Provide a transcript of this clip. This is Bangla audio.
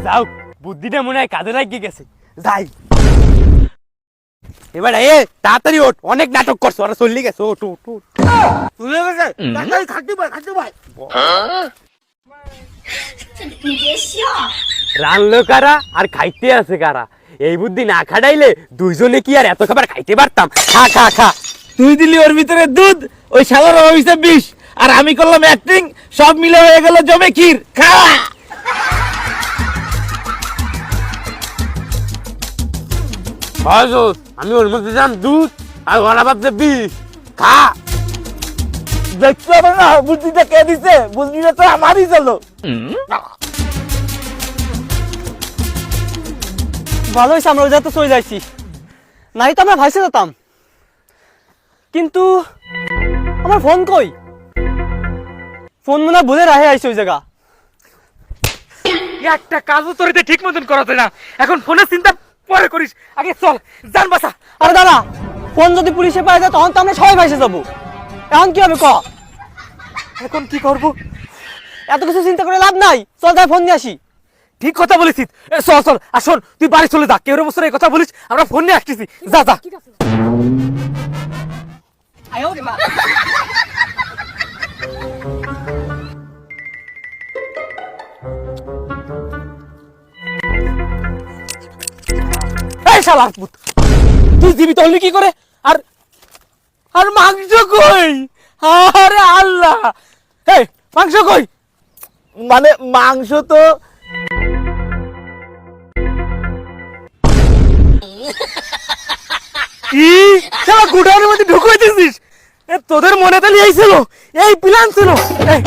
যাও বুদ্ধিটা মনে হয় কাজে লাগিয়ে গেছে যাই এবার এ তাড়াতাড়ি ওঠ অনেক নাটক করছো ওরা চললি গেছে ওঠ ওঠ ওঠ তুলে গেছে তাড়াতাড়ি খাটতে ভাই রানলো কারা আর খাইতে আছে কারা এই বুদ্ধি না খাটাইলে দুইজনে কি আর এত খাবার খাইতে পারতাম খা খা খা তুই দিলি ওর ভিতরে দুধ ওই সাগর হইছে বিষ আর আমি করলাম অ্যাক্টিং সব মিলে হয়ে গেল জমে ক্ষীর খা আমি ওর মধ্যে যান দুধ আর ওরা ভাবছে বিষ খা দেখতে হবে না বুদ্ধিটা কে দিছে বুদ্ধিটা তো আমারই ছিল ভালো হয়েছে আমরা ওই জায়গাতে চলে যাইছি নাই তো আমরা ভাইসে যেতাম কিন্তু আমার ফোন কই ফোন মনে ভুলে রাহে আইছে ওই জায়গা একটা কাজও তোর ঠিক মতন করাতে না এখন ফোনের চিন্তা পরে করিস আগে চল জান বাসা আরে দাদা ফোন যদি পুলিশে পাই যায় তখন তো আমরা সবাই ভাইসে যাবো এখন কি হবে ক এখন কি করব এত কিছু চিন্তা করে লাভ নাই চল তাই ফোন নিয়ে আসি ঠিক কথা বলেছিস চল চল আর শোন তুই বাড়ি চলে যা কেউ বছর এই কথা বলিস আমরা ফোন নিয়ে আসতেছি যা যা এই শালার পুত তুই জীবিত হলি কি করে আর আর মাংস কই আরে আল্লাহ এই মাংস কই মানে মাংস তো কি শালা গুডাউনের মধ্যে ঢুকে দিছিস তোদের মনে তো নিয়েছিল এই প্ল্যান ছিল এই